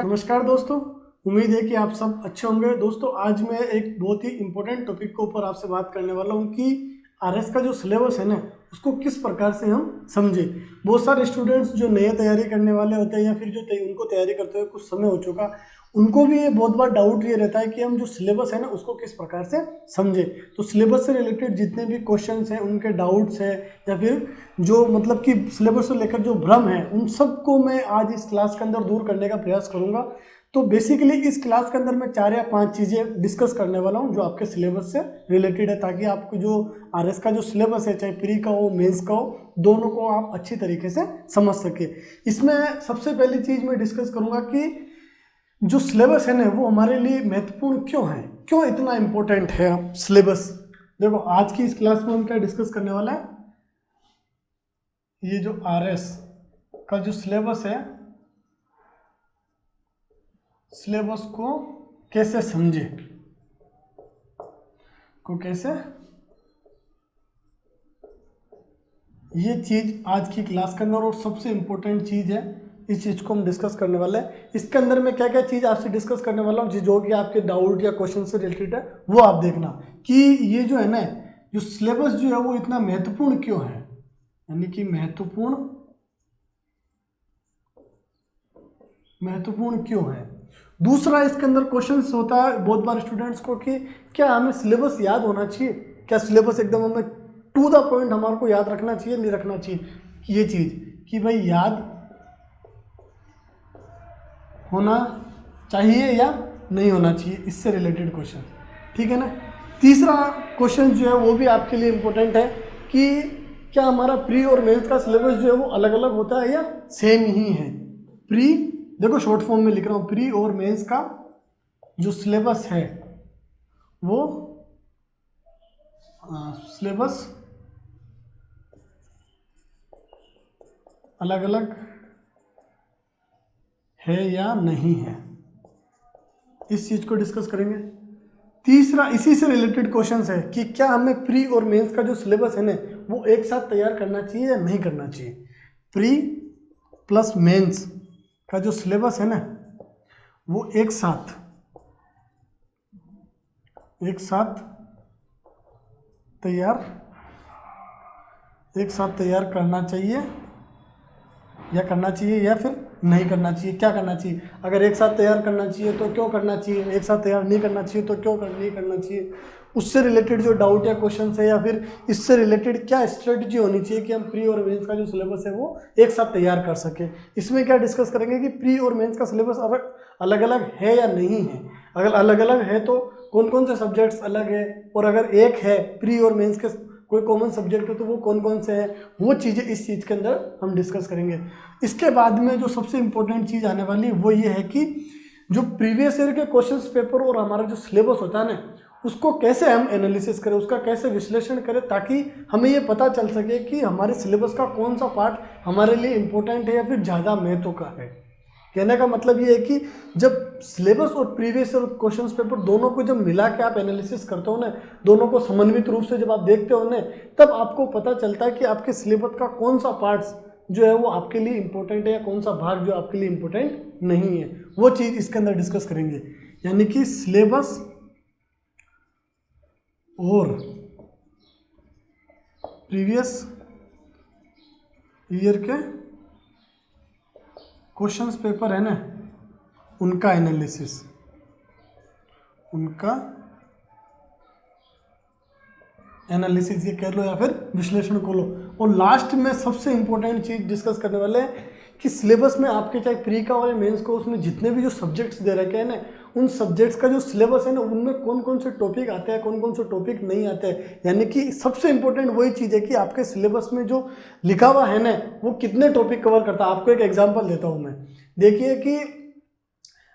नमस्कार दोस्तों, उम्मीद है कि आप सब अच्छे होंगे। दोस्तों आज मैं एक बहुत ही इम्पोर्टेंट टॉपिक के ऊपर आपसे बात करने वाला हूं कि आरएस का जो सिलेबस है ना उसको किस प्रकार से हम समझे। बहुत सारे स्टूडेंट्स जो नए तैयारी करने वाले होते हैं या फिर जो उनको तैयारी करते हुए कुछ समय हो चुका, उनको भी ये बहुत बार डाउट ये रहता है कि हम जो सिलेबस है ना उसको किस प्रकार से समझे। तो सिलेबस से रिलेटेड जितने भी क्वेश्चंस हैं, उनके डाउट्स हैं या फिर जो मतलब कि सिलेबस से लेकर जो भ्रम है, उन सबको मैं आज इस क्लास के अंदर दूर करने का प्रयास करूंगा। तो बेसिकली इस क्लास के अंदर मैं 4 या 5 चीज़ें डिस्कस करने वाला हूं जो आपके सिलेबस से रिलेटेड है, ताकि आपको जो आरएस का जो सिलेबस है, चाहे प्री का हो मेंस का हो, दोनों को आप अच्छी तरीके से समझ सके। इसमें सबसे पहली चीज़ मैं डिस्कस करूंगा कि जो सिलेबस है ना वो हमारे लिए महत्वपूर्ण क्यों है, क्यों इतना इम्पोर्टेंट है सिलेबस। देखो आज की इस क्लास में हम क्या डिस्कस करने वाला है, ये जो आरएस का जो सिलेबस है, सिलेबस को कैसे समझे, ये चीज आज की क्लास के अंदर और सबसे इम्पोर्टेंट चीज है। इस चीज को हम डिस्कस करने वाले हैं। इसके अंदर मैं क्या क्या चीज आपसे डिस्कस करने वाला हूँ जो कि आपके डाउट या क्वेश्चन से रिलेटेड है, वो आप देखना कि ये जो है ना, जो सिलेबस जो है वो इतना महत्वपूर्ण क्यों है, यानी कि महत्वपूर्ण क्यों है। दूसरा, इसके अंदर क्वेश्चंस होता है बहुत बार स्टूडेंट्स को कि क्या हमें सिलेबस याद होना चाहिए, क्या सिलेबस एकदम हमें टू द पॉइंट हमारे को याद रखना चाहिए, नहीं रखना चाहिए। ये चीज़ कि भाई याद होना चाहिए या नहीं होना चाहिए, इससे रिलेटेड क्वेश्चन, ठीक है ना। तीसरा क्वेश्चन जो है वो भी आपके लिए इम्पोर्टेंट है कि क्या हमारा प्री और मेंस का सिलेबस जो है वो अलग अलग होता है या सेम ही है। प्री, देखो शॉर्ट फॉर्म में लिख रहा हूँ, प्री और मेंस का जो सिलेबस है वो सिलेबस अलग अलग है या नहीं है, इस चीज को डिस्कस करेंगे। तीसरा, इसी से रिलेटेड क्वेश्चन है कि क्या हमें प्री और मेंस का जो सिलेबस है ना वो एक साथ तैयार करना चाहिए या नहीं करना चाहिए। प्री प्लस मेंस का जो सिलेबस है ना वो एक साथ तैयार करना चाहिए या फिर नहीं करना चाहिए। क्या करना चाहिए, अगर एक साथ तैयार करना चाहिए तो क्यों करना चाहिए, एक साथ तैयार नहीं करना चाहिए तो क्यों नहीं करना चाहिए। उससे रिलेटेड जो डाउट या क्वेश्चन है या फिर इससे रिलेटेड क्या स्ट्रेटजी होनी चाहिए कि हम प्री और मेंस का जो सिलेबस है वो एक साथ तैयार कर सके। इसमें क्या डिस्कस करेंगे कि प्री और मेंस का सिलेबस अलग अलग है या नहीं है। अगर अलग अलग है तो कौन कौन से सब्जेक्ट्स अलग है, और अगर एक है प्री और मेंस के कोई कॉमन सब्जेक्ट है तो वो कौन कौन से हैं, वो चीज़ें इस चीज़ के अंदर हम डिस्कस करेंगे। इसके बाद में जो सबसे इम्पोर्टेंट चीज़ आने वाली है वो ये है कि जो प्रीवियस ईयर के क्वेश्चंस पेपर और हमारा जो सिलेबस होता है ना उसको कैसे हम एनालिसिस करें, उसका कैसे विश्लेषण करें, ताकि हमें ये पता चल सके कि हमारे सिलेबस का कौन सा पार्ट हमारे लिए इम्पोर्टेंट है या फिर ज़्यादा महत्व का है। कहने का मतलब ये है कि जब सिलेबस और प्रीवियस ईयर क्वेश्चंस पेपर दोनों को जब मिला के आप एनालिसिस करते हो ना, दोनों को समन्वित रूप से जब आप देखते हो ना, तब आपको पता चलता है कि आपके सिलेबस का कौन सा पार्ट्स जो है वो आपके लिए इम्पोर्टेंट है या कौन सा भाग जो आपके लिए इम्पोर्टेंट नहीं है। वो चीज़ इसके अंदर डिस्कस करेंगे, यानी कि सिलेबस और प्रीवियस ईयर के क्वेश्चंस पेपर है ना उनका एनालिसिस, ये कह लो या फिर विश्लेषण को लो। और लास्ट में सबसे इंपॉर्टेंट चीज डिस्कस करने वाले हैं कि सिलेबस में आपके चाहे प्री का हो या मेंस को, उसमें जितने भी जो सब्जेक्ट्स दे रखे हैं ना, उन सब्जेक्ट्स का जो सिलेबस है ना उनमें कौन कौन से टॉपिक आते हैं, कौन कौन से टॉपिक नहीं आते हैं। यानी कि सबसे इंपॉर्टेंट वही चीज़ है कि आपके सिलेबस में जो लिखा हुआ है ना वो कितने टॉपिक कवर करता है। आपको एक एग्जाम्पल देता हूँ मैं, देखिए कि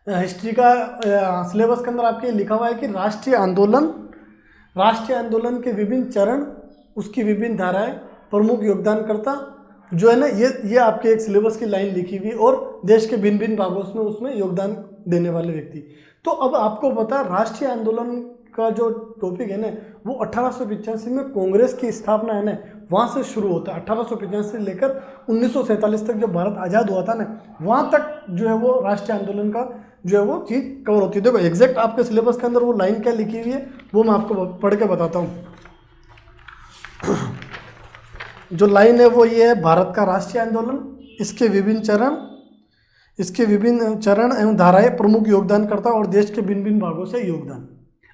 हिस्ट्री का सिलेबस के अंदर आपके लिखा हुआ है कि राष्ट्रीय आंदोलन के विभिन्न चरण, उसकी विभिन्न धाराएं, प्रमुख योगदानकर्ता जो है ना, ये आपके एक सिलेबस की लाइन लिखी हुई, और देश के भिन्न भिन्न भागों में उसमें योगदान देने वाले व्यक्ति। तो अब आपको पता है राष्ट्रीय आंदोलन का जो टॉपिक है ना वो 1885 में कांग्रेस की स्थापना है ना वहाँ से शुरू होता है। 1885 से लेकर 1947 तक जब भारत आज़ाद हुआ था ना, वहाँ तक जो है वो राष्ट्रीय आंदोलन का जो है वो चीज़ कवर होती है। देखो एग्जैक्ट आपके सिलेबस के अंदर वो लाइन क्या लिखी हुई है वो मैं आपको पढ़ के बताता हूँ। जो लाइन है वो ये है, भारत का राष्ट्रीय आंदोलन, इसके विभिन्न चरण एवं धाराएं प्रमुख योगदानकर्ता और देश के भिन्न भिन्न भागों से योगदान।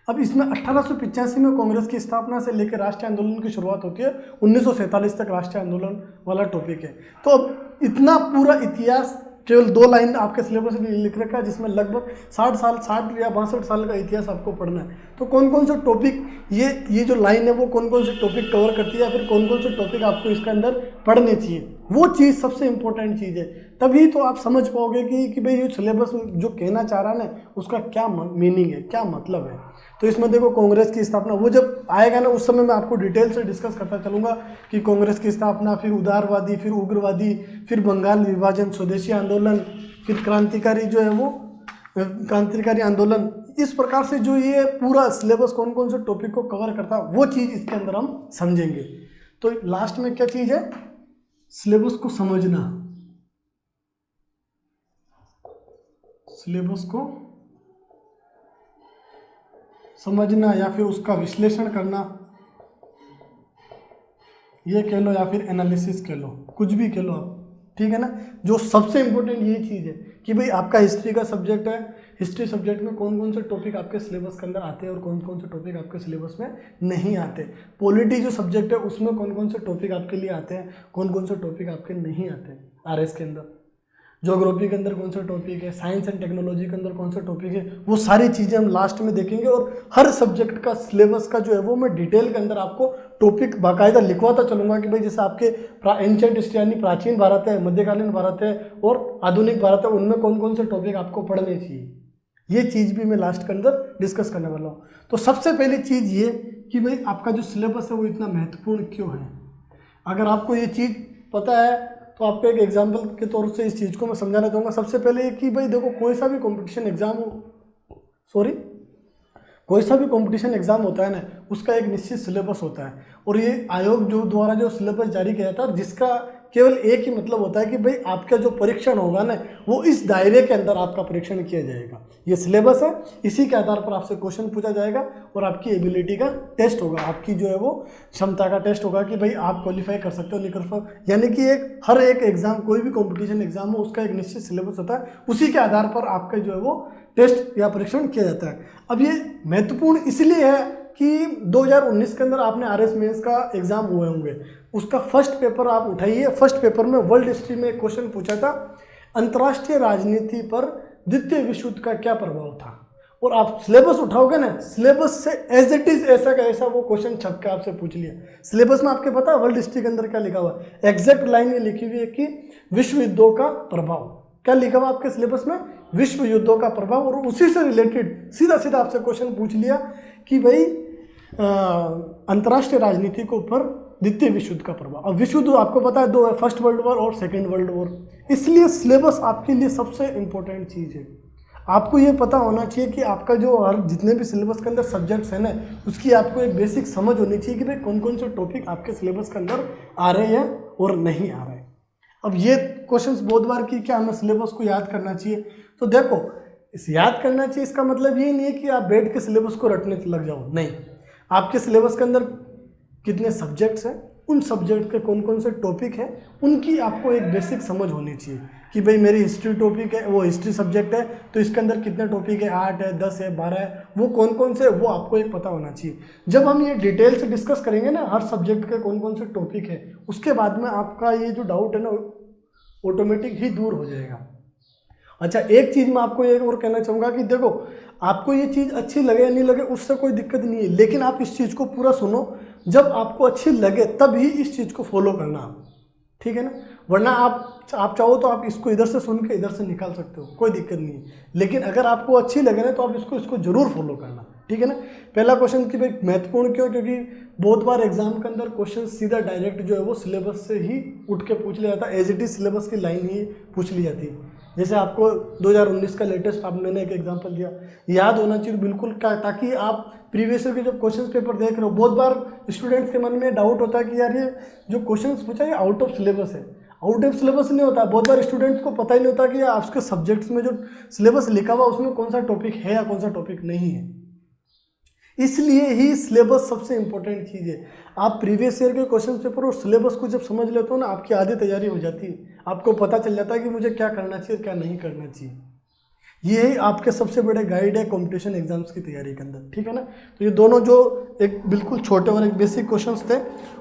अब इसमें 1885 में कांग्रेस की स्थापना से लेकर राष्ट्रीय आंदोलन की शुरुआत होती है, 1947 तक राष्ट्रीय आंदोलन वाला टॉपिक है। तो अब इतना पूरा इतिहास केवल 2 लाइन आपके सिलेबस में लिख रखा है, जिसमें लगभग 60 या 62 साल का इतिहास आपको पढ़ना है। तो कौन कौन से टॉपिक ये जो लाइन है वो कौन कौन से टॉपिक कवर करती है, या फिर कौन कौन से टॉपिक आपको इसके अंदर पढ़ने चाहिए, वो चीज़ सबसे इंपॉर्टेंट चीज़ है। तभी तो आप समझ पाओगे कि भाई ये सिलेबस जो कहना चाह रहा है ना उसका क्या मीनिंग है, क्या मतलब है। तो इसमें देखो कांग्रेस की स्थापना, वो जब आएगा ना उस समय मैं आपको डिटेल से डिस्कस करता चलूँगा कि कांग्रेस की स्थापना, फिर उदारवादी, फिर उग्रवादी, फिर बंगाल विभाजन, स्वदेशी आंदोलन, फिर क्रांतिकारी जो है वो क्रांतिकारी आंदोलन। इस प्रकार से जो ये पूरा सिलेबस कौन कौन से टॉपिक को कवर करता है वो चीज़ इसके अंदर हम समझेंगे। तो लास्ट में क्या चीज़ है, सिलेबस को समझना, सिलेबस को समझना या फिर उसका विश्लेषण करना, ये कह लो या फिर एनालिसिस कह लो, कुछ भी कह लो आप, ठीक है ना। जो सबसे इंपॉर्टेंट ये चीज़ है कि भाई आपका हिस्ट्री का सब्जेक्ट है, हिस्ट्री सब्जेक्ट में कौन कौन से टॉपिक आपके सिलेबस के अंदर आते हैं और कौन कौन से टॉपिक आपके सिलेबस में नहीं आते। पॉलिटी जो सब्जेक्ट है उसमें कौन कौन से टॉपिक आपके लिए आते हैं, कौन कौन से टॉपिक आपके नहीं आते आरएस के अंदर। ज्योग्राफी के अंदर कौन सा टॉपिक है, साइंस एंड टेक्नोलॉजी के अंदर कौन सा टॉपिक है, वो सारी चीज़ें हम लास्ट में देखेंगे। और हर सब्जेक्ट का सिलेबस का जो है वो मैं डिटेल के अंदर आपको टॉपिक बाकायदा लिखवाता चलूँगा कि भाई जैसे आपके एंशिएंट हिस्ट्री यानी प्राचीन भारत है, मध्यकालीन भारत है और आधुनिक भारत है, उनमें कौन कौन से टॉपिक आपको पढ़ने चाहिए, ये चीज़ भी मैं लास्ट के अंदर डिस्कस करने वाला हूँ। तो सबसे पहली चीज़ ये कि भाई आपका जो सिलेबस है वो इतना महत्वपूर्ण क्यों है। अगर आपको ये चीज़ पता है तो आपको एक एग्जाम्पल के तौर से इस चीज़ को मैं समझाना चाहूँगा। सबसे पहले कि भाई देखो कोई सा भी कंपटीशन एग्जाम होता है ना, उसका एक निश्चित सिलेबस होता है और ये आयोग जो द्वारा जो सिलेबस जारी किया था, जिसका केवल एक ही मतलब होता है कि भाई आपका जो परीक्षण होगा ना वो इस दायरे के अंदर आपका परीक्षण किया जाएगा। ये सिलेबस है, इसी के आधार पर आपसे क्वेश्चन पूछा जाएगा और आपकी एबिलिटी का टेस्ट होगा, आपकी जो है वो क्षमता का टेस्ट होगा कि भाई आप क्वालिफाई कर सकते हो नहीं कर सकते। यानी कि हर एक एग्जाम, कोई भी कॉम्पिटिशन एग्जाम हो, उसका एक निश्चित सिलेबस होता है, उसी के आधार पर आपका जो है वो टेस्ट या परीक्षण किया जाता है। अब ये महत्वपूर्ण इसलिए है कि 2019 के अंदर आपने आरएस मेंस का एग्जाम हुए होंगे, उसका फर्स्ट पेपर आप उठाइए। फर्स्ट पेपर में वर्ल्ड हिस्ट्री में एक क्वेश्चन पूछा था, अंतर्राष्ट्रीय राजनीति पर द्वितीय विश्व युद्ध का क्या प्रभाव था। और आप सिलेबस उठाओगे ना, सिलेबस से एज इट इज ऐसा का ऐसा वो क्वेश्चन छप के आपसे पूछ लिया। सिलेबस में आपके पता है वर्ल्ड हिस्ट्री के अंदर क्या लिखा हुआ है, एग्जैक्ट लाइन ये लिखी हुई है कि विश्व युद्धों का प्रभाव। क्या लिखा हुआ आपके सिलेबस में, विश्व युद्धों का प्रभाव। और उसी से रिलेटेड सीधा सीधा आपसे क्वेश्चन पूछ लिया कि भाई अंतर्राष्ट्रीय राजनीति के ऊपर द्वितीय विश्व युद्ध का प्रभाव। अब विश्व युद्ध आपको पता है 2 है, फर्स्ट वर्ल्ड वॉर और सेकेंड वर्ल्ड वॉर। इसलिए सिलेबस आपके लिए सबसे इंपॉर्टेंट चीज़ है। आपको ये पता होना चाहिए कि आपका जो हर जितने भी सिलेबस के अंदर सब्जेक्ट्स हैं ना, उसकी आपको एक बेसिक समझ होनी चाहिए कि भाई कौन कौन से टॉपिक आपके सिलेबस के अंदर आ रहे हैं और नहीं आ रहे। अब ये क्वेश्चंस बहुत बार कि क्या हमें सिलेबस को याद करना चाहिए, तो देखो इस याद करना चाहिए इसका मतलब ये नहीं है कि आप बैठ के सिलेबस को रटने लग जाओ, नहीं। आपके सिलेबस के अंदर कितने सब्जेक्ट्स हैं, उन सब्जेक्ट के कौन कौन से टॉपिक हैं, उनकी आपको एक बेसिक समझ होनी चाहिए कि भाई मेरी हिस्ट्री टॉपिक है, वो हिस्ट्री सब्जेक्ट है तो इसके अंदर कितने टॉपिक है, 8 है, 10 है, 12 है, वो कौन कौन से, वो आपको एक पता होना चाहिए। जब हम ये डिटेल से डिस्कस करेंगे ना हर सब्जेक्ट के कौन कौन से टॉपिक है, उसके बाद में आपका ये जो डाउट है ना ऑटोमेटिक ही दूर हो जाएगा। अच्छा, एक चीज़ मैं आपको ये और कहना चाहूँगा कि देखो आपको ये चीज़ अच्छी लगे या नहीं लगे उससे कोई दिक्कत नहीं है, लेकिन आप इस चीज़ को पूरा सुनो। जब आपको अच्छी लगे तब ही इस चीज़ को फॉलो करना आप, ठीक है ना। वरना आप चाहो तो आप इसको इधर से सुन के इधर से निकाल सकते हो, कोई दिक्कत नहीं है। लेकिन अगर आपको अच्छी लगे ना तो आप इसको जरूर फॉलो करना, ठीक है ना। पहला क्वेश्चन कि भाई महत्वपूर्ण क्यों, क्योंकि बहुत बार एग्जाम के अंदर क्वेश्चन सीधा डायरेक्ट जो है वो सिलेबस से ही उठ के पूछ लिया जाता है, एज इट इज सिलेबस की लाइन ही पूछ ली जाती है। जैसे आपको 2019 का लेटेस्ट आप मैंने एक एग्जांपल दिया, याद होना चाहिए बिल्कुल, ताकि आप प्रीवियस ईयर के जब क्वेश्चन पेपर देख रहे हो, बहुत बार स्टूडेंट्स के मन में डाउट होता है कि यार ये जो क्वेश्चन पूछा है आउट ऑफ सिलेबस है। आउट ऑफ सिलेबस नहीं होता, बहुत बार स्टूडेंट्स को पता ही नहीं होता कि आपके सब्जेक्ट्स में जो सिलेबस लिखा हुआ उसमें कौन सा टॉपिक है या कौन सा टॉपिक नहीं है। इसलिए ही सिलेबस सबसे इंपॉर्टेंट चीज़ है। आप प्रीवियस ईयर के क्वेश्चन पेपर और सिलेबस को जब समझ लेते हो ना, आपकी आधी तैयारी हो जाती है, आपको पता चल जाता है कि मुझे क्या करना चाहिए और क्या नहीं करना चाहिए। ये आपके सबसे बड़े गाइड है कंपटीशन एग्जाम्स की तैयारी के अंदर, ठीक है ना। तो ये दोनों जो एक बिल्कुल छोटे और एक बेसिक क्वेश्चंस थे,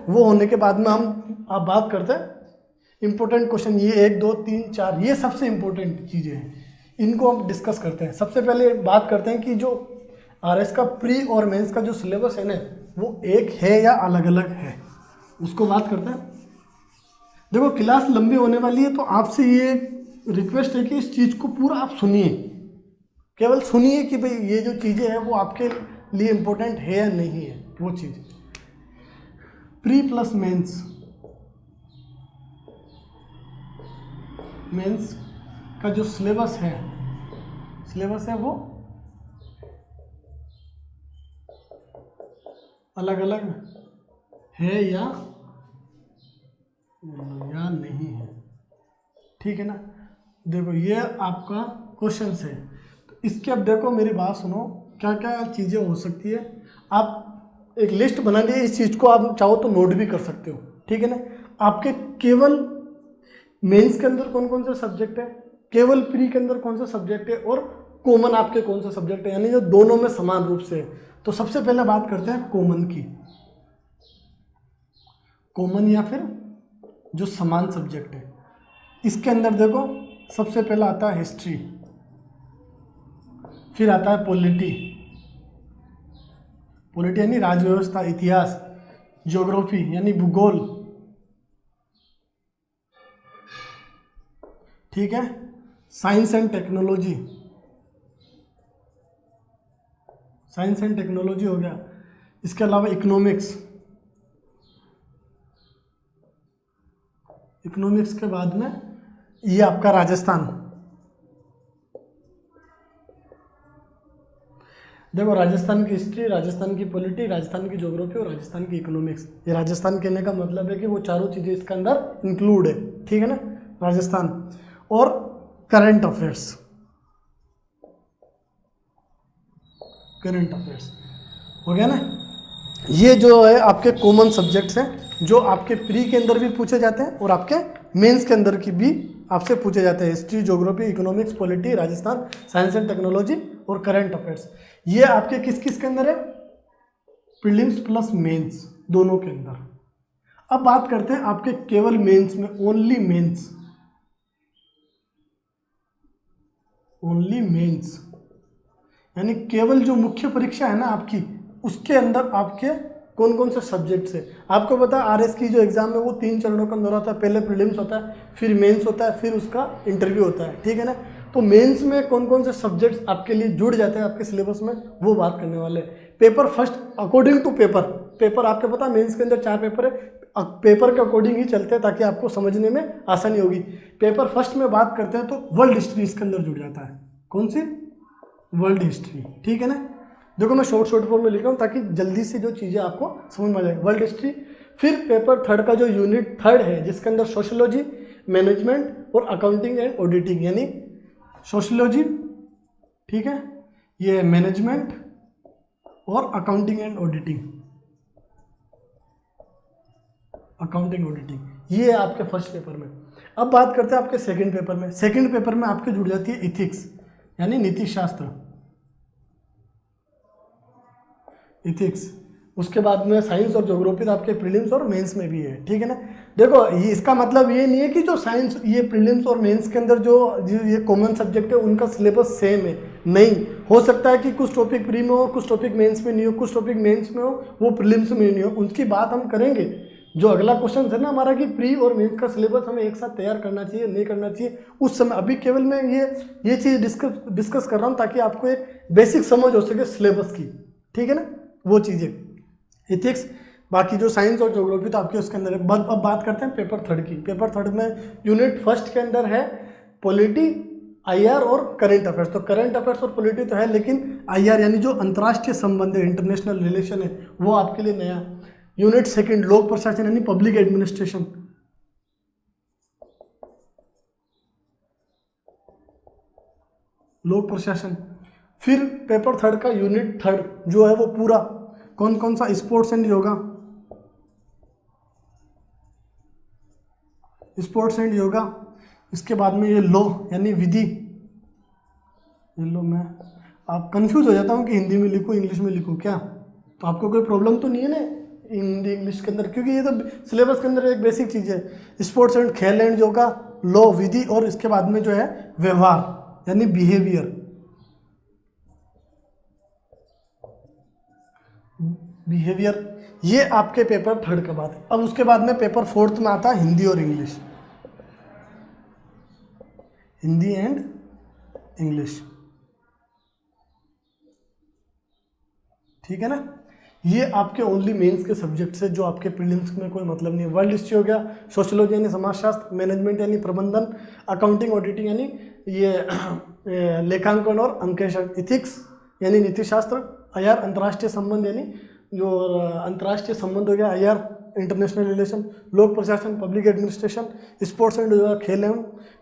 वो होने के बाद में हम आप बात करते हैं इंपॉर्टेंट क्वेश्चन। ये 1 2 3 4 ये सबसे इंपॉर्टेंट चीज़ें हैं, इनको हम डिस्कस करते हैं। सबसे पहले बात करते हैं कि जो आरएस का प्री और मेंस का जो सिलेबस है ना, वो एक है या अलग अलग है, उसको बात करते हैं। देखो क्लास लंबी होने वाली है, तो आपसे ये रिक्वेस्ट है कि इस चीज़ को पूरा आप सुनिए, केवल सुनिए कि भाई ये जो चीज़ें हैं वो आपके लिए इम्पोर्टेंट है या नहीं है। वो चीज़ प्री प्लस मेंस, मेंस का जो सिलेबस है वो अलग अलग है या नहीं है, ठीक है ना। देखो ये आपका क्वेश्चन है, तो इसके अब देखो मेरी बात सुनो, क्या क्या चीज़ें हो सकती है। आप एक लिस्ट बना लीजिए, इस चीज़ को आप चाहो तो नोट भी कर सकते हो, ठीक है ना। आपके केवल मेंस के अंदर कौन कौन से सब्जेक्ट है, केवल प्री के अंदर कौन सा सब्जेक्ट है, और कॉमन आपके कौन सा सब्जेक्ट है, यानी जो दोनों में समान रूप से है। तो सबसे पहले बात करते हैं कॉमन की। कॉमन या फिर जो समान सब्जेक्ट है, इसके अंदर देखो सबसे पहला आता है हिस्ट्री, फिर आता है पॉलिटी, पॉलिटी यानी राज्य व्यवस्था, इतिहास, ज्योग्राफी यानी भूगोल, ठीक है, science and technology, science and technology हो गया। इसके अलावा इकोनॉमिक्स, इकोनॉमिक्स के बाद में ये आपका राजस्थान। देखो राजस्थान की हिस्ट्री, राजस्थान की पॉलिटी, राजस्थान की ज्योग्राफी और राजस्थान की इकोनॉमिक्स। ये राजस्थान कहने का मतलब है कि वो चारों चीज़ें इसके अंदर इंक्लूड है, ठीक है ना। राजस्थान और करंट अफेयर्स, करंट अफेयर्स हो गया ना। ये जो है आपके कॉमन सब्जेक्ट्स हैं, जो आपके प्री के अंदर भी पूछे जाते हैं और आपके मेंस के अंदर की भी आपसे पूछे जाते हैं। History, geography, economics, polity, Rajasthan, science and technology और करंट अफेयर्स। ये आपके किस किस के अंदर है, प्रीलिम्स प्लस मेंस दोनों के अंदर। अब बात करते हैं आपके केवल मेंस में, ओनली मेंस, ओनली मेंस यानी केवल जो मुख्य परीक्षा है ना आपकी, उसके अंदर आपके कौन कौन से सब्जेक्ट्स है। आपको पता है आरएस की जो एग्जाम है वो 3 चरणों का अंदर होता है, पहले प्रीलिम्स होता है, फिर मेंस होता है, फिर उसका इंटरव्यू होता है, ठीक है ना। तो मेंस में कौन कौन से सब्जेक्ट्स आपके लिए जुड़ जाते हैं आपके सिलेबस में, वो बात करने वाले हैं। Paper first according to paper आपके पता है मेंस के अंदर 4 पेपर है, पेपर के अकॉर्डिंग ही चलते हैं ताकि आपको समझने में आसानी होगी। पेपर फर्स्ट में बात करते हैं तो वर्ल्ड हिस्ट्री इसके अंदर जुड़ जाता है। कौन सी, वर्ल्ड हिस्ट्री, ठीक है ना। देखो मैं शॉर्ट फॉर्म में लिख रहा हूँ ताकि जल्दी से जो चीज़ें आपको समझ में आ जाए। वर्ल्ड हिस्ट्री, फिर पेपर थर्ड का जो यूनिट थर्ड है जिसके अंदर सोशियोलॉजी, मैनेजमेंट और अकाउंटिंग एंड ऑडिटिंग, यानी सोशियोलॉजी, ठीक है, ये मैनेजमेंट और accounting and auditing, accounting auditing, ये है आपके फर्स्ट पेपर में। अब बात करते हैं आपके सेकंड पेपर में। सेकंड पेपर में आपके जुड़ जाती है इथिक्स यानी नीति शास्त्र, इथिक्स। उसके बाद में साइंस और ज्योग्राफी तो आपके प्रीलिम्स और मेंस में भी है, ठीक है ना। देखो ये इसका मतलब ये नहीं है कि जो साइंस ये प्रीलिम्स और मेंस के अंदर जो ये कॉमन सब्जेक्ट है उनका सिलेबस सेम है, नहीं। हो सकता है कि कुछ टॉपिक प्री में हो, कुछ टॉपिक मेंस में नहीं हो, कुछ टॉपिक मेंस में हो वो प्रीलिम्स में नहीं हो, उनकी बात हम करेंगे। जो अगला क्वेश्चन है ना हमारा कि प्री और मेंस का सिलेबस हमें एक साथ तैयार करना चाहिए नहीं करना चाहिए, उस समय अभी केवल मैं ये चीज़ डिस्कस कर रहा हूँ ताकि आपको एक बेसिक समझ हो सके सिलेबस की, ठीक है ना, वो चीज़ें। इथिक्स, बाकी जो साइंस और ज्योग्राफी तो आपके उसके अंदर है। अब बात करते हैं पेपर थर्ड की। पेपर थर्ड में यूनिट फर्स्ट के अंदर है पॉलिटी, IR और करंट अफेयर्स। तो करंट अफेयर्स और पॉलिटी तो है, लेकिन IR यानी जो अंतर्राष्ट्रीय संबंध है, इंटरनेशनल रिलेशन है, वो आपके लिए नया। यूनिट सेकंड लोक प्रशासन यानी पब्लिक एडमिनिस्ट्रेशन। लोक प्रशासन। फिर पेपर थर्ड का यूनिट थर्ड जो है वो पूरा कौन कौन सा, sports and yoga, sports and yoga. इसके बाद में ये लॉ यानी विधि। ये लो, मैं आप कंफ्यूज हो जाता हूँ कि हिंदी में लिखूँ इंग्लिश में लिखूँ क्या, तो आपको कोई प्रॉब्लम तो नहीं है ना हिंदी इंग्लिश के अंदर, क्योंकि ये तो सिलेबस के अंदर एक बेसिक चीज़ है। स्पोर्ट्स एंड खेल एंड योगा, लॉ, विधि, और इसके बाद में जो है व्यवहार यानी बिहेवियर। बिहेवियर ये आपके पेपर थर्ड का बात है। अब उसके बाद में पेपर फोर्थ में आता है हिंदी और इंग्लिश, हिंदी एंड इंग्लिश, ठीक है ना। ये आपके ओनली मेंस के सब्जेक्ट्स है जो आपके प्रीलिम्स में कोई मतलब नहीं है। वर्ल्ड हिस्ट्री हो गया, सोशियोलॉजी यानी समाजशास्त्र, मैनेजमेंट यानी प्रबंधन, अकाउंटिंग ऑडिटिंग यानी ये लेखांकन और अंकेक्षण, इथिक्स यानी नीतिशास्त्र, IR अंतर्राष्ट्रीय संबंध यानी जो अंतर्राष्ट्रीय संबंध हो गया, IR इंटरनेशनल रिलेशन, लोक प्रशासन public administration, sports and yoga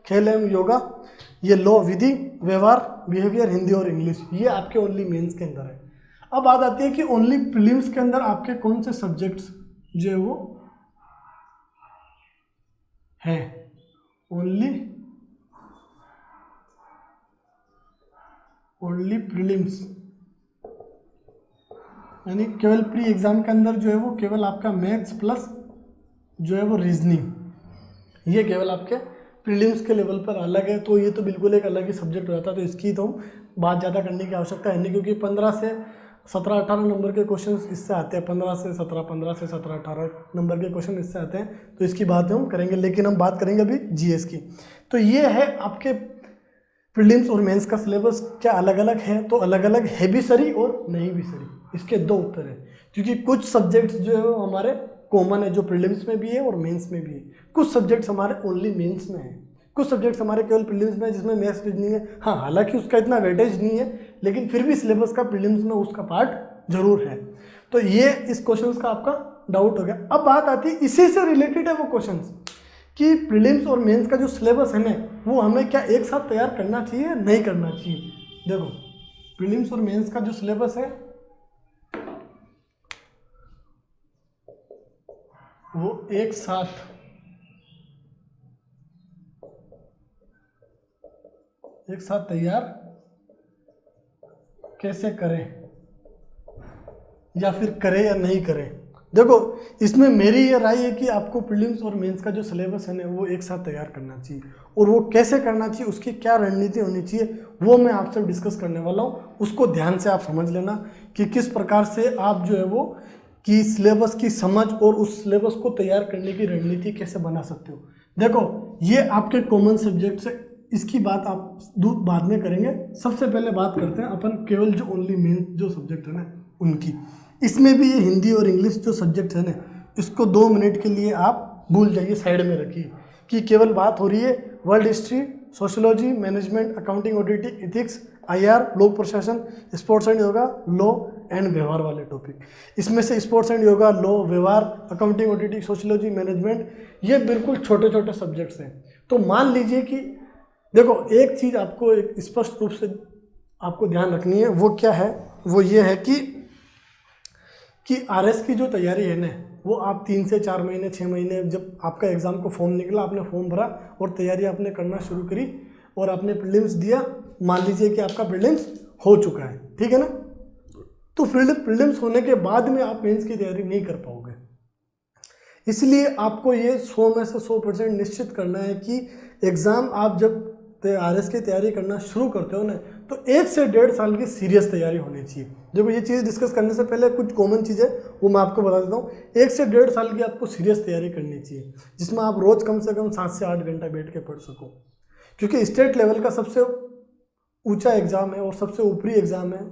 खेल एवं योगा, ये लॉ विधि, व्यवहार, बिहेवियर, हिंदी और इंग्लिश, ये आपके ओनली मेंस के अंदर है। अब बात आती है कि ओनली प्रीलिम्स के अंदर आपके कौन से सब्जेक्ट्स जो है वो है। ओनली प्रीलिम्स यानी केवल प्री एग्जाम के अंदर जो है वो केवल आपका मैथ्स प्लस जो है वो रीजनिंग, ये केवल आपके प्रीलिम्स के लेवल पर अलग है। तो ये तो बिल्कुल एक अलग ही सब्जेक्ट हो जाता है, तो इसकी तो बात ज़्यादा करने की आवश्यकता है नहीं, क्योंकि 15 से 17-18 नंबर के क्वेश्चंस इससे आते हैं, 15 से 17-18 नंबर के क्वेश्चन इससे आते हैं, तो इसकी बात हम करेंगे। लेकिन हम बात करेंगे अभी GS की। तो ये है आपके प्रीलिम्स और मेंस का सिलेबस। क्या अलग अलग है? तो अलग अलग है भी सरी और नहीं भी सरी, इसके दो उत्तर है। क्योंकि कुछ सब्जेक्ट्स जो है वो हमारे कॉमन है, जो प्रीलिम्स में भी है और मेंस में भी है। कुछ सब्जेक्ट्स हमारे ओनली मेंस में है, कुछ सब्जेक्ट्स हमारे केवल प्रीलिम्स में है, जिसमें मैथ्स रीजनिंग है। हाँ, हालांकि उसका इतना वेटेज नहीं है, लेकिन फिर भी सिलेबस का प्रीलिम्स में उसका पार्ट जरूर है। तो ये इस क्वेश्चन का आपका डाउट हो गया। अब बात आती है इसी से रिलेटेड है वो क्वेश्चन कि प्रीलिम्स और मेंस का जो सिलेबस है ना, वो हमें क्या एक साथ तैयार करना चाहिए, नहीं करना चाहिए। देखो, प्रीलिम्स और मेंस का जो सिलेबस है वो एक साथ तैयार कैसे करें, या फिर करें या नहीं करें। देखो, इसमें मेरी ये राय है कि आपको प्रीलिम्स और मेंस का जो सिलेबस है ना, वो एक साथ तैयार करना चाहिए, और वो कैसे करना चाहिए, उसकी क्या रणनीति होनी चाहिए, वो मैं आपसे डिस्कस करने वाला हूँ। उसको ध्यान से आप समझ लेना कि किस प्रकार से आप जो है वो कि सिलेबस की समझ और उस सिलेबस को तैयार करने की रणनीति कैसे बना सकते हो। देखो, ये आपके कॉमन सब्जेक्ट्स है, इसकी बात आप बाद में करेंगे। सबसे पहले बात करते हैं अपन केवल जो ओनली मेन जो सब्जेक्ट है ना उनकी। इसमें भी ये हिंदी और इंग्लिश जो सब्जेक्ट है ना, इसको 2 मिनट के लिए आप भूल जाइए, साइड में रखिए, कि केवल बात हो रही है world history, sociology, management, accounting auditing, ethics, IR, लोक प्रशासन, sports and yoga, law and व्यवहार वाले टॉपिक। इसमें से स्पोर्ट्स एंड योगा, लॉ, व्यवहार, अकाउंटिंग ऑडिटिंग, सोशियोलॉजी, मैनेजमेंट, ये बिल्कुल छोटे छोटे सब्जेक्ट्स हैं। तो मान लीजिए कि देखो, एक चीज़ आपको एक स्पष्ट रूप से आपको ध्यान रखनी है, वो क्या है, वो ये है कि RS की जो तैयारी है ना, वो आप 3 से 4 महीने 6 महीने, जब आपका एग्ज़ाम को फॉर्म निकला, आपने फॉर्म भरा और तैयारी आपने करना शुरू करी और आपने प्रीलिम्स दिया, मान लीजिए कि आपका प्रीलिम्स हो चुका है, ठीक है ना। तो प्रीलिम्स होने के बाद में आप मेंस की तैयारी नहीं कर पाओगे। इसलिए आपको ये 100 में से 100% निश्चित करना है कि एग्ज़ाम आप जब RS की तैयारी करना शुरू करते हो ना, तो 1 से 1.5 साल की सीरियस तैयारी होनी चाहिए। देखो, ये चीज़ डिस्कस करने से पहले कुछ कॉमन चीज़ें वो मैं आपको बता देता हूँ। 1 से 1.5 साल की आपको सीरियस तैयारी करनी चाहिए, जिसमें आप रोज़ कम से कम 7 से 8 घंटा बैठ के पढ़ सको, क्योंकि स्टेट लेवल का सबसे ऊंचा एग्ज़ाम है और सबसे ऊपरी एग्ज़ाम है,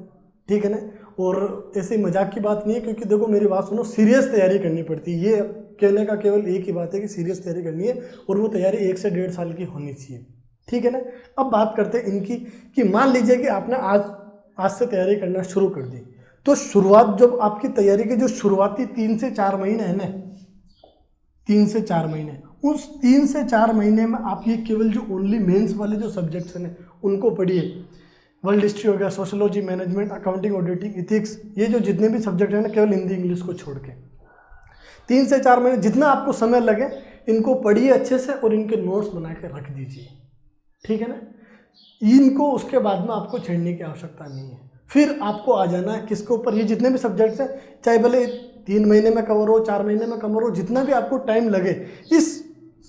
ठीक है ना। और ऐसे मजाक की बात नहीं है, क्योंकि देखो मेरी बात सुनो, सीरियस तैयारी करनी पड़ती है। ये कहने का केवल एक ही बात है कि सीरियस तैयारी करनी है, और वो तैयारी 1 से 1.5 साल की होनी चाहिए। ठीक है ना। अब बात करते हैं इनकी कि मान लीजिए कि आपने आज से तैयारी करना शुरू कर दी, तो शुरुआत जब आपकी तैयारी के जो शुरुआती 3 से 4 महीने हैं ना, 3 से 4 महीने, उस 3 से 4 महीने में आप ये केवल जो ओनली मेंस वाले जो सब्जेक्ट्स हैं उनको पढ़िए। वर्ल्ड हिस्ट्री हो गया, sociology, management, accounting, auditing, ethics, ये जो जितने भी सब्जेक्ट हैं ना, केवल हिंदी इंग्लिश को छोड़ के 3 से 4 महीने जितना आपको समय लगे इनको पढ़िए अच्छे से और इनके नोट्स बना के रख दीजिए, ठीक है ना। इनको उसके बाद में आपको छेड़ने की आवश्यकता नहीं है। फिर आपको आ जाना है किसके ऊपर, ये जितने भी सब्जेक्ट्स हैं, चाहे भले 3 महीने में कवर हो, 4 महीने में कवर हो, जितना भी आपको टाइम लगे,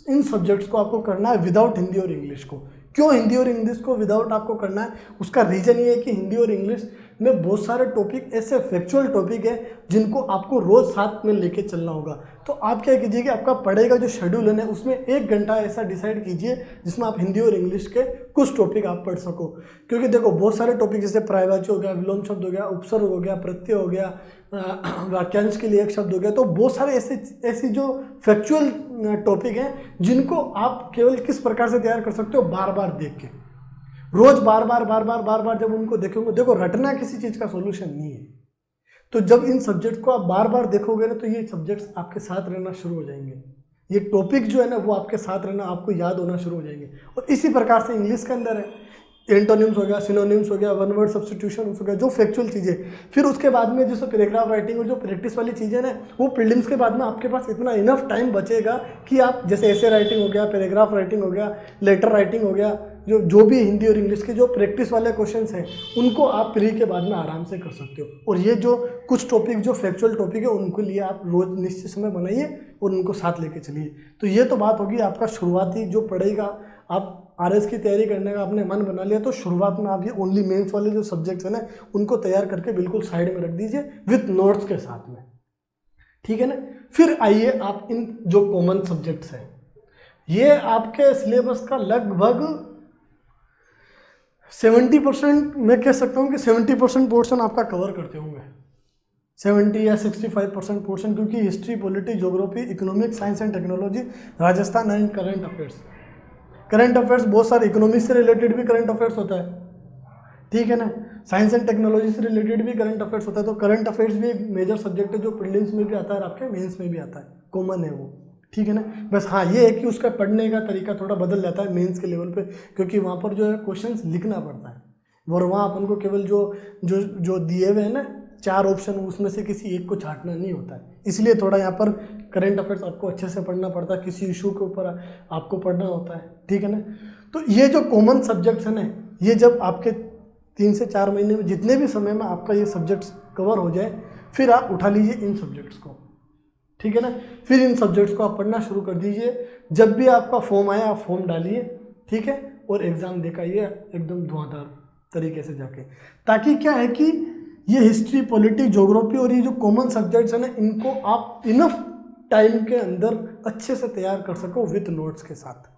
इन सब्जेक्ट्स को आपको करना है विदाउट हिंदी और इंग्लिश को। क्यों हिंदी और इंग्लिश को विदाउट आपको करना है, उसका रीज़न ये है कि हिंदी और इंग्लिश में बहुत सारे टॉपिक ऐसे फैक्चुअल टॉपिक है जिनको आपको रोज़ साथ में लेके चलना होगा। तो आप क्या कीजिए कि आपका पढ़ाई का जो शेड्यूल है ना, उसमें 1 घंटा ऐसा डिसाइड कीजिए जिसमें आप हिंदी और इंग्लिश के कुछ टॉपिक आप पढ़ सको। क्योंकि देखो बहुत सारे टॉपिक जैसे पर्यायवाची हो गया, विलोम शब्द हो गया, उपसर्ग हो गया, प्रत्यय हो गया, वाक्यांश के लिए एक शब्द हो गया, तो बहुत सारे ऐसी जो फैक्चुअल टॉपिक हैं जिनको आप केवल किस प्रकार से तैयार कर सकते हो, बार बार देख के, रोज बार बार जब उनको देखोगे, देखो रटना किसी चीज़ का सॉल्यूशन नहीं है। तो जब इन सब्जेक्ट को आप बार बार देखोगे ना, तो ये सब्जेक्ट्स आपके साथ रहना शुरू हो जाएंगे, ये टॉपिक जो है ना वो आपके साथ रहना, आपको याद होना शुरू हो जाएंगे। और इसी प्रकार से इंग्लिश के अंदर है, एंटोनिम्स हो गया, सिनोनिम्स हो गया, वन वर्ड सब्स्टिट्यूशन हो गया, जो फैक्चुअल चीज़ें। फिर उसके बाद में जो पैराग्राफ राइटिंग और जो प्रैक्टिस वाली चीज़ें ना, वो प्रीलिम्स के बाद में आपके पास इतना इनफ टाइम बचेगा कि आप जैसे ऐसे राइटिंग हो गया, पैराग्राफ राइटिंग हो गया, लेटर राइटिंग हो गया, जो भी हिंदी और इंग्लिश के जो प्रैक्टिस वाले क्वेश्चंस हैं उनको आप प्री के बाद में आराम से कर सकते हो। और ये जो कुछ टॉपिक जो फैक्चुअल टॉपिक है उनको लिए आप रोज निश्चित समय बनाइए और उनको साथ लेके चलिए। तो ये तो बात होगी आपका शुरुआती जो पढ़ाई का, आप आरएस की तैयारी करने का आपने मन बना लिया, तो शुरुआत में आप ये ओनली मेंस वाले जो सब्जेक्ट्स हैं ना उनको तैयार करके बिल्कुल साइड में रख दीजिए विथ नोट्स के साथ में, ठीक है ना। फिर आइए आप इन जो कॉमन सब्जेक्ट्स हैं, ये आपके सिलेबस का लगभग 70%, मैं कह सकता हूँ कि 70% पोर्शन आपका कवर करते होंगे, 70 या 65% पोर्शन, क्योंकि history, polity, geography, economics, science and technology, Rajasthan and current affairs. Current affairs बहुत सारे, इकोनॉमिक्स से रिलेटेड भी करंट अफेयर्स होता है, ठीक है ना, साइंस एंड टेक्नोलॉजी से रिलेटेड भी करंट अफेयर्स होता है। तो करंट अफेयर्स भी एक मेजर सब्जेक्ट है जो प्रीलिम्स में भी आता है और आपके मेंस में भी आता है, कॉमन है वो, ठीक है ना। बस हाँ ये है कि उसका पढ़ने का तरीका थोड़ा बदल जाता है मेंस के लेवल पे, क्योंकि वहाँ पर जो है क्वेश्चंस लिखना पड़ता है, और वहाँ अपन को केवल जो दिए हुए हैं ना 4 ऑप्शन, उसमें से किसी एक को छांटना नहीं होता है। इसलिए थोड़ा यहाँ पर करंट अफेयर्स आपको अच्छे से पढ़ना पड़ता है, किसी इशू के ऊपर आपको पढ़ना होता है, ठीक है ना। तो ये जो कॉमन सब्जेक्ट्स हैं ना, ये जब आपके 3 से 4 महीने में जितने भी समय में आपका ये सब्जेक्ट्स कवर हो जाए, फिर आप उठा लीजिए इन सब्जेक्ट्स को, ठीक है ना। फिर इन सब्जेक्ट्स को आप पढ़ना शुरू कर दीजिए। जब भी आपका फॉर्म आए आप फॉर्म डालिए, ठीक है, और एग्ज़ाम देखाइए एकदम धुआंधार तरीके से जाके, ताकि क्या है कि ये हिस्ट्री, पॉलिटी, ज्योग्राफी और ये जो कॉमन सब्जेक्ट्स हैं ना, इनको आप इनफ टाइम के अंदर अच्छे से तैयार कर सको विथ नोट्स के साथ।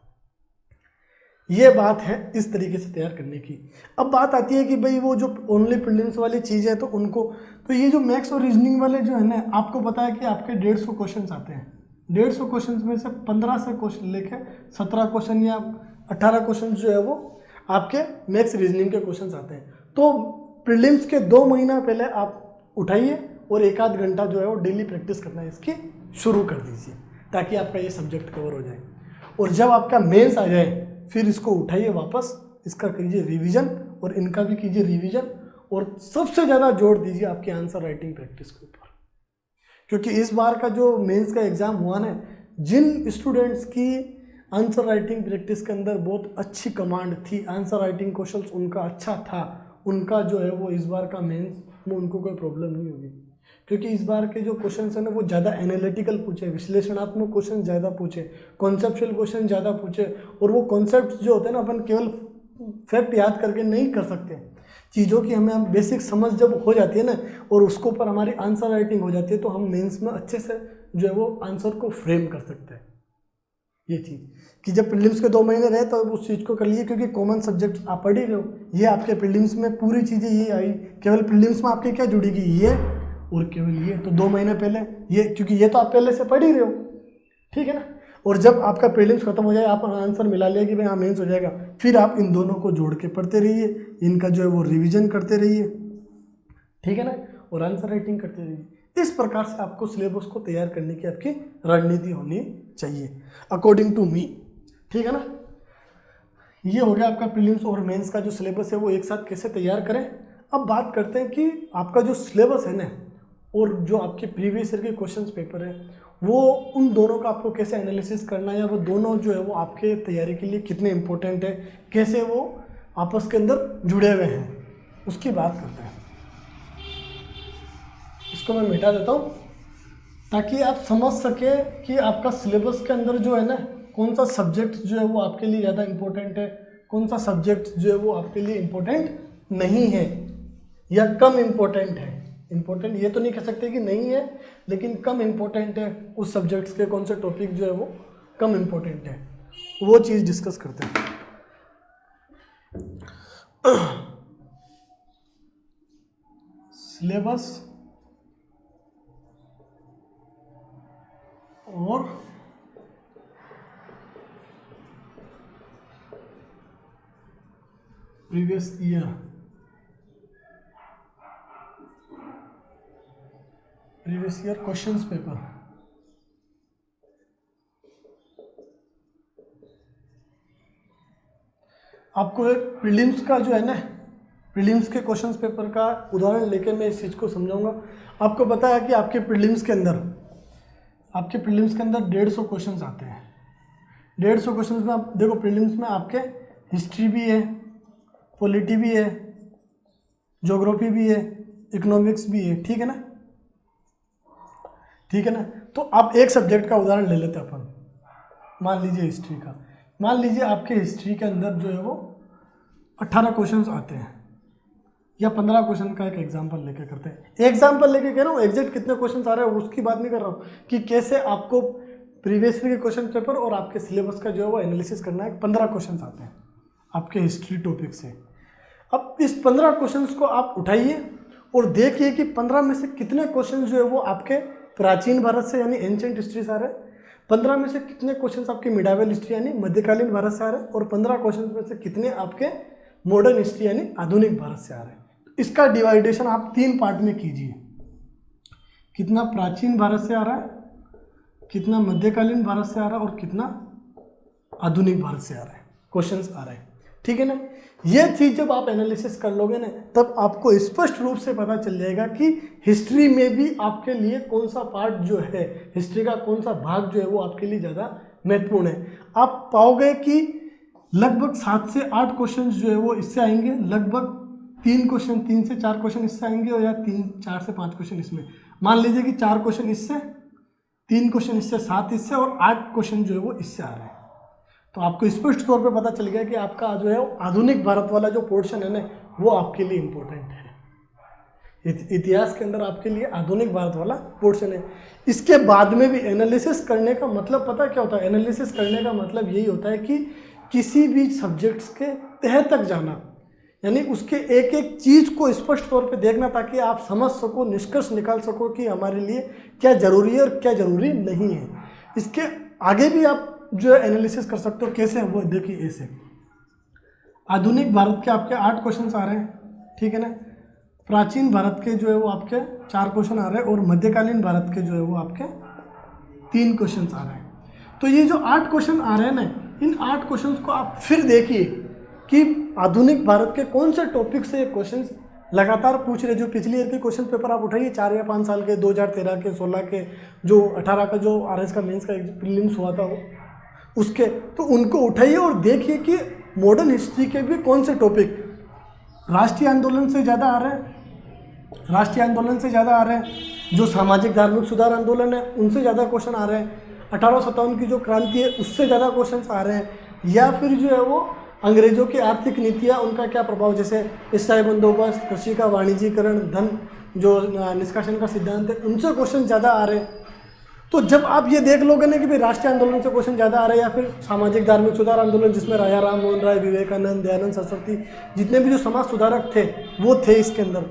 ये बात है इस तरीके से तैयार करने की। अब बात आती है कि भाई वो जो ओनली प्रीलिम्स वाली चीज़ है, तो उनको, तो ये जो मैथ्स और रीजनिंग वाले जो है ना, आपको पता है कि आपके 150 क्वेश्चन आते हैं। 150 क्वेश्चन में से 15 से क्वेश्चन लेके 17 क्वेश्चन या 18 क्वेश्चन जो है वो आपके मैथ्स रीजनिंग के क्वेश्चन आते हैं। तो प्रीलिम्स के 2 महीना पहले आप उठाइए और 1 आध घंटा जो है वो डेली प्रैक्टिस करना है इसकी शुरू कर दीजिए, ताकि आपका ये सब्जेक्ट कवर हो जाए। और जब आपका मेंस आ जाए फिर इसको उठाइए वापस, इसका कीजिए रिवीजन और इनका भी कीजिए रिवीजन, और सबसे ज़्यादा जोर दीजिए आपकी आंसर राइटिंग प्रैक्टिस के ऊपर। क्योंकि इस बार का जो मेंस का एग्ज़ाम हुआ ना, जिन स्टूडेंट्स की आंसर राइटिंग प्रैक्टिस के अंदर बहुत अच्छी कमांड थी, आंसर राइटिंग क्वेश्चंस उनका अच्छा था, उनका जो है वो इस बार का मेंस में उनको कोई प्रॉब्लम नहीं होगी। क्योंकि इस बार के जो क्वेश्चंस हैं ना वो ज़्यादा एनालिटिकल पूछे, विश्लेषणात्मक क्वेश्चन ज़्यादा पूछे, कॉन्सेप्चुअल क्वेश्चन ज़्यादा पूछे। और वो कॉन्सेप्ट जो होते हैं ना, अपन केवल फैक्ट याद करके नहीं कर सकते, चीज़ों की हमें बेसिक समझ जब हो जाती है ना, और उसके ऊपर हमारी आंसर राइटिंग हो जाती है, तो हम मेंस में अच्छे से जो है वो आंसर को फ्रेम कर सकते हैं। ये चीज़ कि जब प्रीलिम्स के 2 महीने रहे तो उस चीज़ को कर लिए, क्योंकि कॉमन सब्जेक्ट आप पढ़ ही रहे हो। ये आपके प्रीलिम्स में पूरी चीज़ें ये आई, केवल प्रीलिम्स में आपके क्या जुड़ेगी, ये और केवल ये। तो 2 महीने पहले ये, क्योंकि ये तो आप पहले से पढ़ ही रहे हो, ठीक है ना। और जब आपका प्रीलिम्स खत्म हो जाए, आप आंसर मिला लिया कि भाई हाँ मेंस हो जाएगा, फिर आप इन दोनों को जोड़ के पढ़ते रहिए, इनका जो है वो रिवीजन करते रहिए, ठीक है ना, और आंसर राइटिंग करते रहिए। इस प्रकार से आपको सिलेबस को तैयार करने की आपकी रणनीति होनी चाहिए अकॉर्डिंग टू मी, ठीक है ना। ये हो गया आपका प्रीलिम्स और मेंस का जो सिलेबस है वो एक साथ कैसे तैयार करें। अब बात करते हैं कि आपका जो सिलेबस है ना और जो आपके प्रीवियस ईयर के क्वेश्चंस पेपर है वो उन दोनों का आपको कैसे एनालिसिस करना है, या वो दोनों जो है वो आपके तैयारी के लिए कितने इंपॉर्टेंट है, कैसे वो आपस के अंदर जुड़े हुए हैं, उसकी बात करते हैं। इसको मैं मिटा देता हूँ ताकि आप समझ सके कि आपका सिलेबस के अंदर जो है ना कौन सा सब्जेक्ट जो है वो आपके लिए ज़्यादा इम्पोर्टेंट है, कौन सा सब्जेक्ट जो है वो आपके लिए इम्पोर्टेंट नहीं है या कम इम्पोर्टेंट है। इम्पोर्टेंट ये तो नहीं कह सकते कि नहीं है, लेकिन कम इम्पोर्टेंट है, उस सब्जेक्ट्स के कौन से टॉपिक जो है वो कम इम्पोर्टेंट है, वो चीज़ डिस्कस करते हैं। सिलेबस और प्रीवियस ईयर क्वेश्चंस पेपर। आपको एक प्रीलिम्स का जो है ना, प्रीलिम्स के क्वेश्चंस पेपर का उदाहरण लेके मैं इस चीज़ को समझाऊंगा। आपको पता है कि आपके प्रीलिम्स के अंदर 150 क्वेश्चंस आते हैं। 150 क्वेश्चंस में आप देखो, प्रीलिम्स में आपके हिस्ट्री भी है, पॉलिटी भी है, ज्योग्राफी भी है, इकोनॉमिक्स भी है, ठीक है ना, ठीक है ना। तो आप एक सब्जेक्ट का उदाहरण ले लेते हैं अपन, मान लीजिए हिस्ट्री का। मान लीजिए आपके हिस्ट्री के अंदर जो है वो 18 क्वेश्चंस आते हैं या 15 क्वेश्चन का एक एग्जांपल लेके करते हैं। एग्जांपल लेके कह रहा हूँ, एग्जैक्ट कितने क्वेश्चंस आ रहे हैं उसकी बात नहीं कर रहा हूँ, कि कैसे आपको प्रीवियस ईयर के क्वेश्चन पेपर और आपके सिलेबस का जो है वो एनालिसिस करना है। 15 क्वेश्चंस आते हैं आपके हिस्ट्री टॉपिक से। अब इस 15 क्वेश्चंस को आप उठाइए और देखिए कि 15 में से कितने क्वेश्चन जो है वो आपके प्राचीन भारत से यानी एंशिएंट हिस्ट्री से आ रहे हैं, 15 में से कितने क्वेश्चंस आपके मिडावल हिस्ट्री यानी मध्यकालीन भारत से आ रहे हैं, और 15 क्वेश्चंस में से कितने आपके मॉडर्न हिस्ट्री यानी आधुनिक भारत से आ रहे हैं। इसका डिवाइडेशन आप 3 पार्ट में कीजिए, कितना प्राचीन भारत से आ रहा है, कितना मध्यकालीन भारत से आ रहा है और कितना आधुनिक भारत से आ रहा है क्वेश्चंस आ रहे हैं, ठीक है ना। ये चीज़ जब आप एनालिसिस कर लोगे ना, तब आपको स्पष्ट रूप से पता चल जाएगा कि हिस्ट्री में भी आपके लिए कौन सा पार्ट जो है, हिस्ट्री का कौन सा भाग जो है वो आपके लिए ज़्यादा महत्वपूर्ण है। आप पाओगे कि लगभग 7 से 8 क्वेश्चन जो है वो इससे आएंगे, लगभग 3 से 4 क्वेश्चन इससे आएंगे, और या 4 से 5 क्वेश्चन इसमें। मान लीजिए कि 4 क्वेश्चन इससे, 3 क्वेश्चन इससे, 7 इससे और 8 क्वेश्चन जो है वो इससे आ रहे हैं। तो आपको स्पष्ट तौर पे पता चल गया कि आपका जो है आधुनिक भारत वाला जो पोर्शन है ना वो आपके लिए इम्पोर्टेंट है। इतिहास के अंदर आपके लिए आधुनिक भारत वाला पोर्शन है। इसके बाद में भी एनालिसिस करने का मतलब पता क्या होता है? एनालिसिस करने का मतलब यही होता है कि किसी भी सब्जेक्ट्स के तह तक जाना, यानी उसके एक एक चीज़ को स्पष्ट तौर पे देखना, ताकि आप समझ सको, निष्कर्ष निकाल सको कि हमारे लिए क्या ज़रूरी है और क्या ज़रूरी नहीं है। इसके आगे भी आप जो है एनालिसिस कर सकते हो। कैसे? वो देखिए, ऐसे आधुनिक भारत के आपके 8 क्वेश्चन आ रहे हैं, ठीक है ना। प्राचीन भारत के जो है वो आपके 4 क्वेश्चन आ रहे हैं, और मध्यकालीन भारत के जो है वो आपके 3 क्वेश्चन आ रहे हैं। तो ये जो 8 क्वेश्चन आ रहे हैं ना, इन 8 क्वेश्चन को आप फिर देखिए कि आधुनिक भारत के कौन से टॉपिक से ये क्वेश्चन लगातार पूछ रहे। जो पिछले ईयर के क्वेश्चन पेपर आप उठाइए, 4 या 5 साल के, 2013 के, 16 के, जो 18 का जो आरएस का मेंस का प्रीलिम्स हुआ था वो उसके, तो उनको उठाइए और देखिए कि मॉडर्न हिस्ट्री के भी कौन से टॉपिक राष्ट्रीय आंदोलन से ज़्यादा आ रहे हैं, राष्ट्रीय आंदोलन से ज़्यादा आ रहे हैं। जो सामाजिक धार्मिक सुधार आंदोलन है उनसे ज़्यादा क्वेश्चन आ रहे हैं। 1857 की जो क्रांति है उससे ज़्यादा क्वेश्चन आ रहे हैं। या फिर जो है वो अंग्रेजों की आर्थिक नीतियाँ, उनका क्या प्रभाव, जैसे ईसाई बंदोबस्त, कृषि का वाणिज्यीकरण, धन जो निष्कासन का सिद्धांत है, उनसे क्वेश्चन ज़्यादा आ रहे हैं। तो जब आप ये देख लोगे ना कि भाई राष्ट्रीय आंदोलन से क्वेश्चन ज़्यादा आ रहे हैं, या फिर सामाजिक धार्मिक सुधार आंदोलन जिसमें राजा राम मोहन राय, विवेकानंद, दयानंद सरस्वती, जितने भी जो समाज सुधारक थे वो थे इसके अंदर,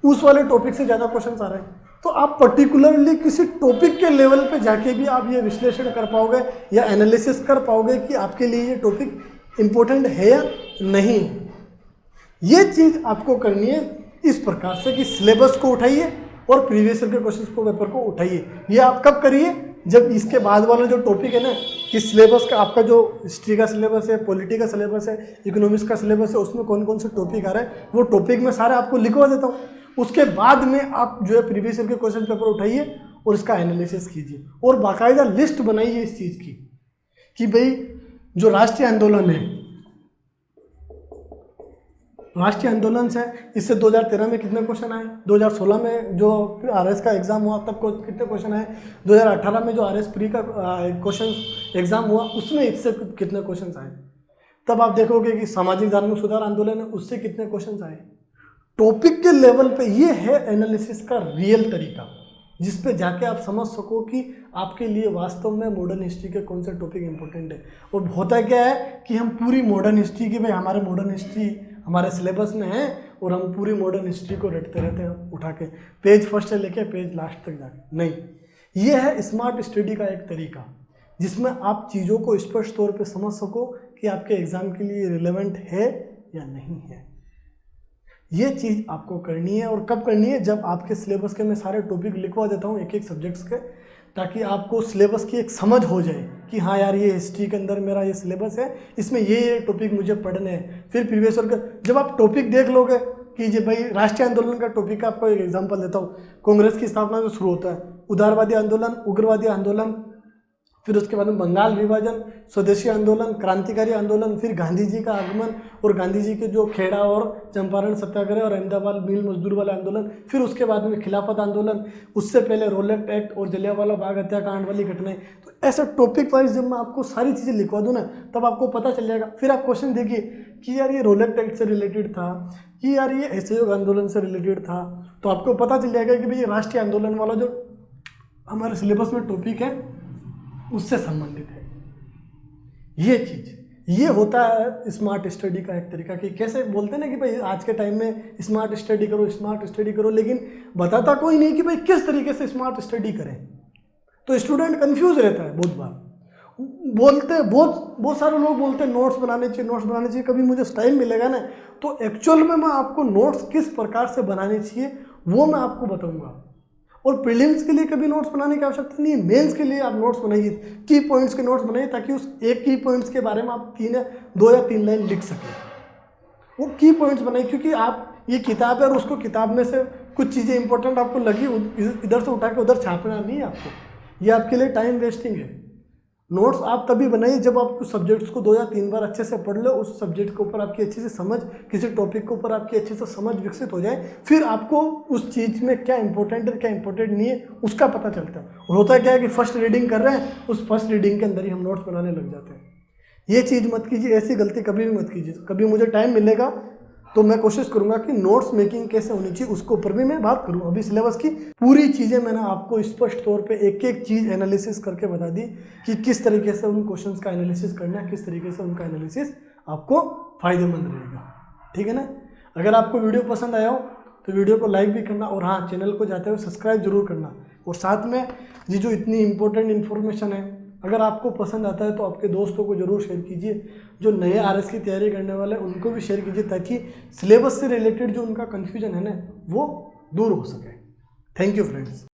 उस वाले टॉपिक से ज़्यादा क्वेश्चन आ रहे हैं। तो आप पर्टिकुलरली किसी टॉपिक के लेवल पे जाके भी आप ये विश्लेषण कर पाओगे या एनालिसिस कर पाओगे कि आपके लिए ये टॉपिक इम्पोर्टेंट है या नहीं। ये चीज़ आपको करनी है इस प्रकार से कि सिलेबस को उठाइए और प्रीवियस ईयर के क्वेश्चन को पेपर को उठाइए। ये आप कब करिए, जब इसके बाद वाला जो टॉपिक है ना कि सिलेबस का आपका जो हिस्ट्री का सिलेबस है, पॉलिटी का सिलेबस है, इकोनॉमिक्स का सिलेबस है, उसमें कौन कौन से टॉपिक आ रहे हैं वो टॉपिक में सारे आपको लिखवा देता हूँ। उसके बाद में आप जो है प्रीवियस ईयर के क्वेश्चन पेपर उठाइए और इसका एनालिसिस कीजिए और बाकायदा लिस्ट बनाइए इस चीज़ की कि भाई जो राष्ट्रीय आंदोलन है, राष्ट्रीय आंदोलन से इससे 2013 में कितने क्वेश्चन आए, 2016 में जो आरएस का एग्जाम हुआ तब कितने क्वेश्चन आए, 2018 में जो आरएस प्री का क्वेश्चन एग्जाम हुआ उसमें इससे कितने क्वेश्चन आए। तब आप देखोगे कि सामाजिक धार्मिक सुधार आंदोलन है उससे कितने क्वेश्चन आए। टॉपिक के लेवल पे ये है एनालिसिस का रियल तरीका, जिस पे जाके आप समझ सको कि आपके लिए वास्तव में मॉडर्न हिस्ट्री के कौन से टॉपिक इंपॉर्टेंट है। और होता क्या है कि हम पूरी मॉडर्न हिस्ट्री की, भाई हमारे मॉडर्न हिस्ट्री हमारे सिलेबस में है और हम पूरी मॉडर्न हिस्ट्री को रटते रहते हैं उठा के पेज फर्स्ट से लेके पेज लास्ट तक जाके। नहीं, ये है स्मार्ट स्टडी का एक तरीका जिसमें आप चीज़ों को स्पष्ट तौर पे समझ सको कि आपके एग्ज़ाम के लिए रिलेवेंट है या नहीं है। ये चीज़ आपको करनी है। और कब करनी है, जब आपके सिलेबस के मैं सारे टॉपिक लिखवा देता हूँ एक एक सब्जेक्ट्स के, ताकि आपको सिलेबस की एक समझ हो जाए कि हाँ यार ये हिस्ट्री के अंदर मेरा ये सिलेबस है, इसमें ये टॉपिक मुझे पढ़ने हैं। फिर प्रीवियस ईयर का जब आप टॉपिक देख लोगे कि जी भाई राष्ट्रीय आंदोलन का टॉपिक का आपको एक एग्जांपल देता हूँ, कांग्रेस की स्थापना से शुरू होता है, उदारवादी आंदोलन, उग्रवादी आंदोलन, फिर उसके बाद में बंगाल विभाजन, स्वदेशी आंदोलन, क्रांतिकारी आंदोलन, फिर गांधी जी का आगमन और गांधी जी के जो खेड़ा और चंपारण सत्याग्रह और अहमदाबाद मिल मजदूर वाला आंदोलन, फिर उसके बाद में खिलाफत आंदोलन, उससे पहले रोलेट एक्ट और जलियांवाला बाग हत्याकांड वाली घटनाएं। तो ऐसा टॉपिक वाइज जब मैं आपको सारी चीज़ें लिखवा दूँ ना तब आपको पता चल जाएगा। फिर आप क्वेश्चन देखिए कि यार ये रोलेट एक्ट से रिलेटेड था, कि यार ये असहयोग आंदोलन से रिलेटेड था, तो आपको पता चल जाएगा कि भाई ये राष्ट्रीय आंदोलन वाला जो हमारे सिलेबस में टॉपिक है उससे संबंधित है। ये चीज़ ये होता है स्मार्ट स्टडी का एक तरीका कि कैसे बोलते हैं ना कि भाई आज के टाइम में स्मार्ट स्टडी करो, स्मार्ट स्टडी करो, लेकिन बताता कोई नहीं कि भाई किस तरीके से स्मार्ट स्टडी करें। तो स्टूडेंट कंफ्यूज रहता है बहुत बार। बोलते बहुत सारे लोग बोलते हैं नोट्स बनाने चाहिए, नोट्स बनाने चाहिए। कभी मुझे टाइम मिलेगा ना तो एक्चुअल में मैं आपको नोट्स किस प्रकार से बनाने चाहिए वो मैं आपको बताऊँगा। और प्रीलिम्स के लिए कभी नोट्स बनाने की आवश्यकता नहीं है, मेंस के लिए आप नोट्स बनाइए, की पॉइंट्स के नोट्स बनाइए, ताकि उस एक की पॉइंट्स के बारे में आप 2 या 3 लाइन लिख सकें। वो की पॉइंट्स बनाइए, क्योंकि आप ये किताब है और उसको किताब में से कुछ चीज़ें इंपॉर्टेंट आपको लगी इधर से उठा के उधर छापना नहीं है आपको। ये आपके लिए टाइम वेस्टिंग है। नोट्स आप तभी बनाइए जब आप कुछ सब्जेक्ट्स को 2 या 3 बार अच्छे से पढ़ लो, उस सब्जेक्ट के ऊपर आपकी अच्छे से समझ, किसी टॉपिक के ऊपर आपकी अच्छे से समझ विकसित हो जाए, फिर आपको उस चीज़ में क्या इंपॉर्टेंट है क्या इंपॉर्टेंट नहीं है उसका पता चलता है। और होता क्या है कि फर्स्ट रीडिंग कर रहे हैं, उस फर्स्ट रीडिंग के अंदर ही हम नोट्स बनाने लग जाते हैं। ये चीज़ मत कीजिए, ऐसी गलती कभी भी मत कीजिए। कभी मुझे टाइम मिलेगा तो मैं कोशिश करूंगा कि नोट्स मेकिंग कैसे होनी चाहिए उसके ऊपर भी मैं बात करूँ। अभी सिलेबस की पूरी चीज़ें मैंने आपको स्पष्ट तौर पे एक एक चीज़ एनालिसिस करके बता दी कि किस तरीके से उन क्वेश्चंस का एनालिसिस करना है, किस तरीके से उनका एनालिसिस आपको फ़ायदेमंद रहेगा। ठीक है ना। अगर आपको वीडियो पसंद आया हो तो वीडियो को लाइक भी करना और हाँ, चैनल को जाते हुए सब्सक्राइब जरूर करना। और साथ में ये जो इतनी इंपॉर्टेंट इन्फॉर्मेशन है अगर आपको पसंद आता है तो आपके दोस्तों को ज़रूर शेयर कीजिए। जो नए आरएस की तैयारी करने वाले हैं उनको भी शेयर कीजिए, ताकि सिलेबस से रिलेटेड जो उनका कन्फ्यूजन है ना वो दूर हो सके। Thank you friends.